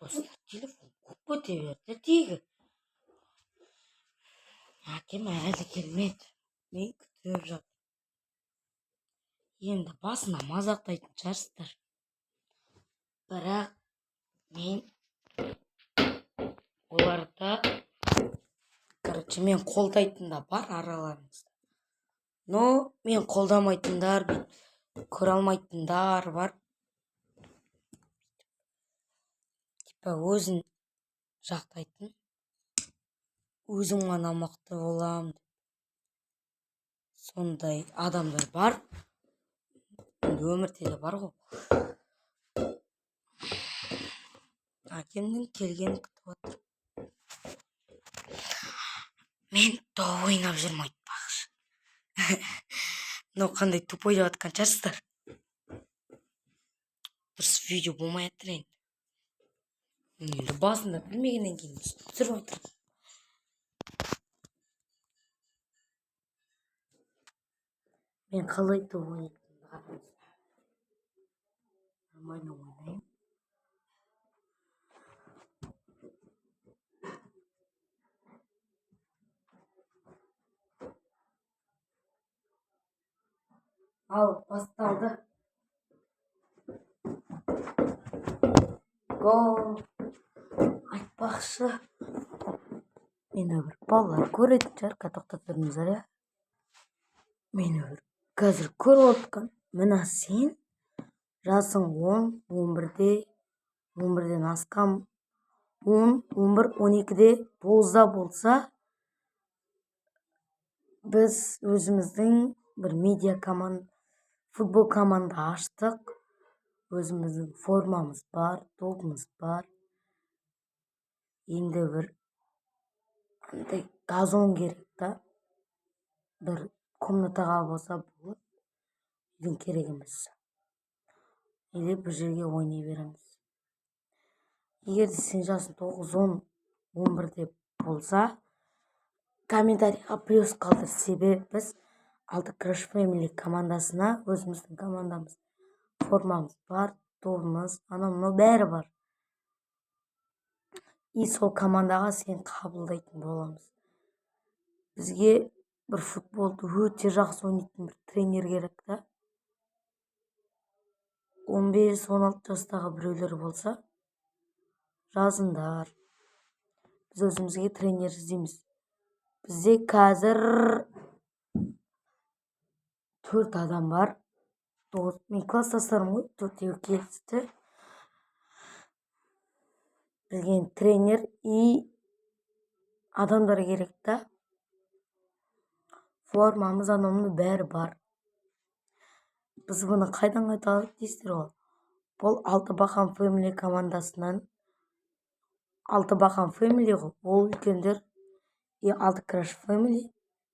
Осында телефон көп өте берді тегі. Әкем әлі келмеді. Мен күтіп жатыр. Енді басына мазақтайтын шығарсыздар. Бірақ мен оларда, мен қолдайтын да бар араларыңызда. Но мен қолдамайтындар, көре алмайтындар бар. Өзін жақтайтын, өзім ғана мықты болам. Сондай адамдар бар. Өмірде де бар ғой. Әкемнің келгенін күтіп отыр. Мен доп ойнап жүрмін айтпақшы. Мынау қандай тупой деп жатқан шығарсыздар. Дұрыс видео болмай жатыр енді. Енді басында білмегеннен кейін түсіріп отырмын. Мен қалай доп ойнайтынымды қараңыз. Нормально ойнаймын. Ал басталды. Гол. Айтпақшы. Мені бір балалар көретін шығар, тоқтатып тұрыңыздар, иә. Мені бір қазір көріп отқан. Мына сен жасың 10-11-ден асқан, 10-11-12-де 9-да болса, біз өзіміздің бір медиа команда, футбол команда аштық. Өзіміздің формамыз бар, тобымыз бар. Енді бір газон керек та. Бір комнатаға болса болады. Үйдің керек емес. Или бір жерге ойнай береміз. Егер сен жасың 9-10-11-де болса, комментарийға плюс қалдыр. Себебі біз Алты Crash Family командасына, өзіміздің командамыз, формамыз бар, тобымыз, анау бәрі бар. И сол командаға сен қабылдайтын боламыз. Бізге бір футболды өте жақсы ойнайтын бір тренер керек та. 15-16 жастағы біреулер болса, жазыңдар. Біз өзімізге тренер іздейміз. Бізде қазір 4 адам бар. Мен класстастарым ғой, 4-еуі келісті. Бізге тренер и адамдар керек та. Формамыз, анауымыз бәрі бар. Біз бұны қайдан алып дейсіздер ғой. Бұл Алтыбақан Family командасынан. Алтыбақан Family ғой, ол үлкендер. И Алты Crash Family.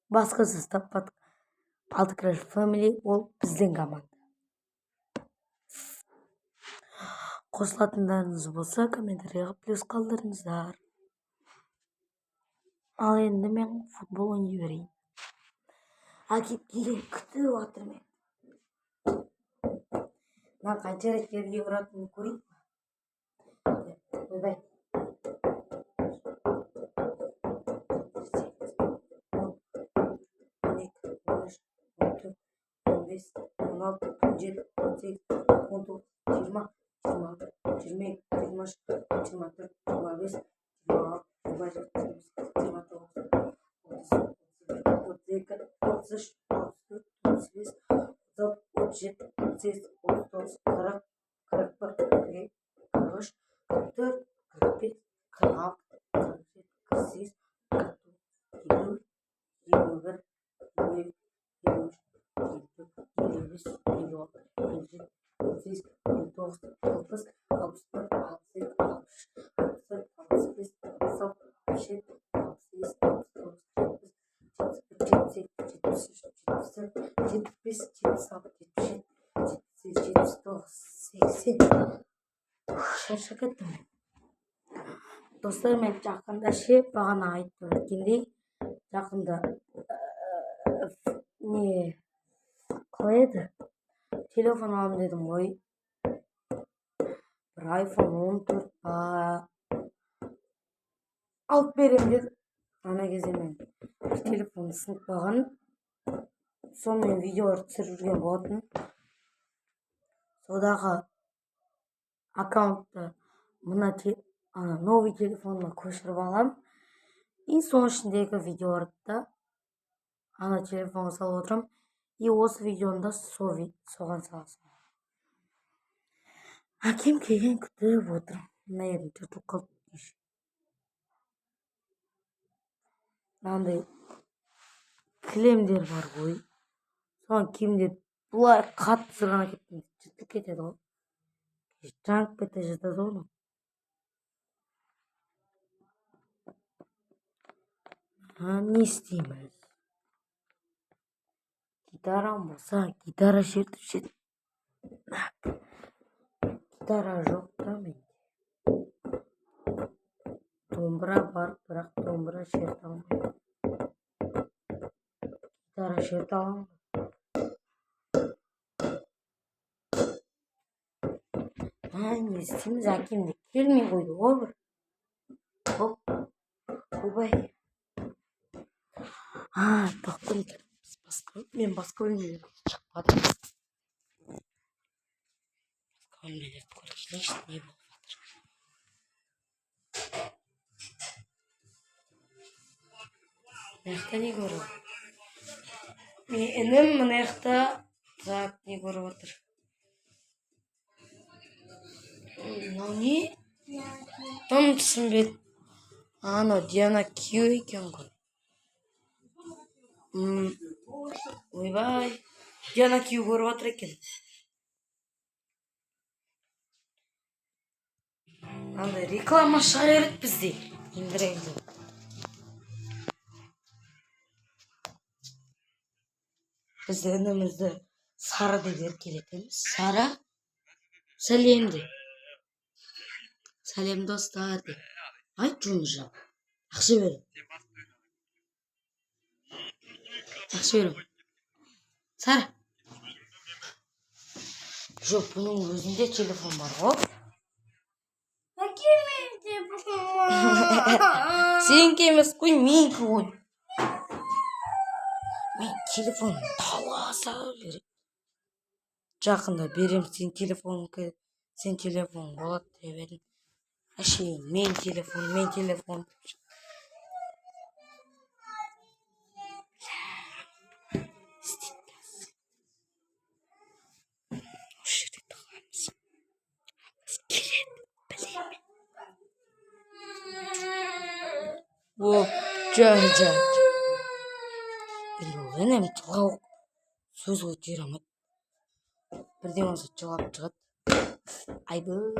Басқасы таппадық. Алты Crash Family ол біздің команда. Қосылатындарыңыз болса, комментарийға плюс қалдырыңыздар. Ал енді мен футбол ойнай берейін. Әкеп келген күтіп отыр мен. Мына қанша рет жерге ұратынын көрейін. Ойбай. 80. Шаршап кеттім. Достар, мен жақында бағана айтып өткендей, жақында қалай еді? Телефон аламын дедім ғой. Бір iPhone 14 па, алып берем деді. Ана кезде мен телефонды сынып қалған. Сонымен видеолар түсіріп жүрген болатын. Содағы аккаунтты мына новый телефоныма көшіріп алам. И соның ішіндегі видеоларды да ана телефонға салып отырам. И осы видеоны да соған саласың. Әкем келген күтіп отыр. Мына ерім жыртылып қалды. Мынандай кілемдер бар ғой. Соған киімдер бұлай қатты сырғанап кеттім. Жыртылып кетеді ғой. Жанып кете жатады оны. Не істейміз? Гитарам болса, гитара шертіп шет. Гитара жоқ та менде. Домбыра бар, бірақ домбыра шерте алмаймын. Гитара шерте аламын. Не істейміз? Әкем де келмей қойды ғой бір. Хоп, ойбай. Тоқтым екен. Мен басқа бөлмеге шықпадым. Басқа бөлмелерді көрейінші, не болып жатыр. Мына не көріп? Мен інім мына жақта не көріп отыр. Мынау не? Тым түсінбедім. Анау Диана күйеу екен ғой. Ойбай. Диана күйеу көріп отыр екен. Андай реклама шығарып бізде. Ендірегілі. Біз інімізді Сара деп еркелетеміз. Сара? Сәлем де. Сәлем достар де. Айт жұмыжа. Ақша берем. Ақша берем. Сара. Жоқ, бұның өзінде телефон бар ғой. Әкемен телефон бар. Сенікі емес қой, менікі ғой. Мен телефон таласа берем. Жақында берем сен телефон болады деп едім. Әшейін мен телефон. Жа. Енді ол әнем жылау сөз ғой жирамайды. Бірден болса жылап шығады. Айбөй.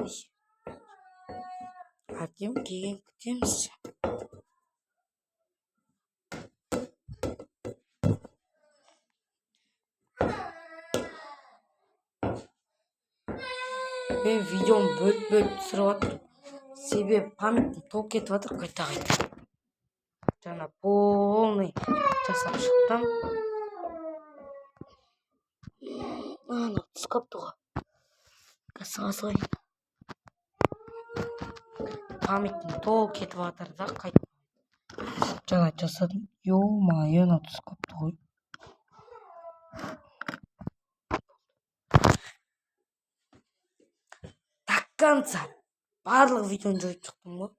Әкем келген күтеміз. Мен видеоны бөліп түсіріп жатыр. Себебі памятім толып кетіп жатыр қайта. Жаңа полный жасап шықтым. Түс қапты ғой. Қасыға салайын. Памятім толып кетіп жатыр да қайта. Жаңа жасадым. Ё-майо, түс қапты ғой. Конца барлық видеоны жойып шықтым ғой.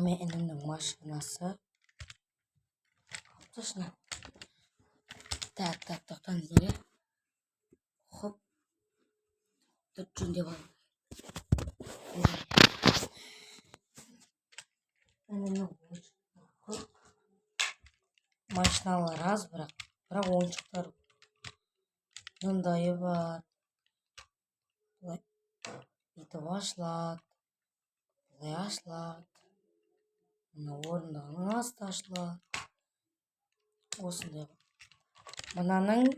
Мен інімнің машинасы. Точно. Так, тоқтан дере. Хоп. Жөндеп алайын. Машиналар аз, бірақ ойыншықтар мындайы бар. Бүйтіп ашылады. Бұлай ашылады. Мына орындығының асты ашылады. Осындай. Мынаның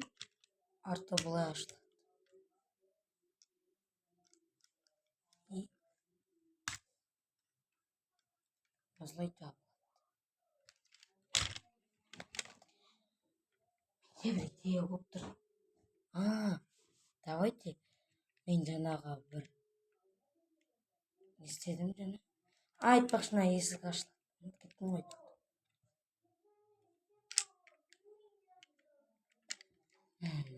арты бұлай ашылады. Осылай жабылады. Бір идея болып тұр. Давайте Мен жанагы бир не істедім жана. Айтпақшы, мына есік ашылады. Кеттім ғой.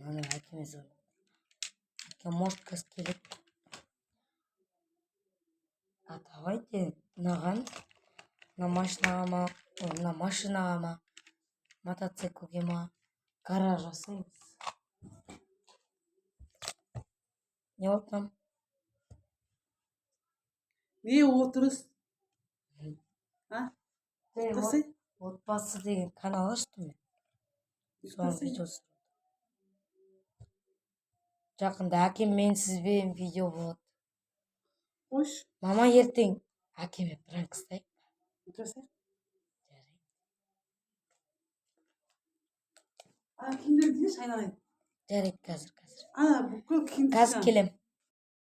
Аны әкеме звонок. Әкем может қазір келеді. Давайте мынаған, мына машинаға ма, мотоциклге ма, гараж жасаймыз. Не болып там? Не отырыс? Отбасы деген канал аштым мен. Соның видеосы. Жақында әкем менсізбен видео болады. Қойш. Мама ертең әкеме пранк істейік. Жасайық. Киімдерді дейші айналайын. Жарайды, қазір. Бүкіл киімді. Қазір келем.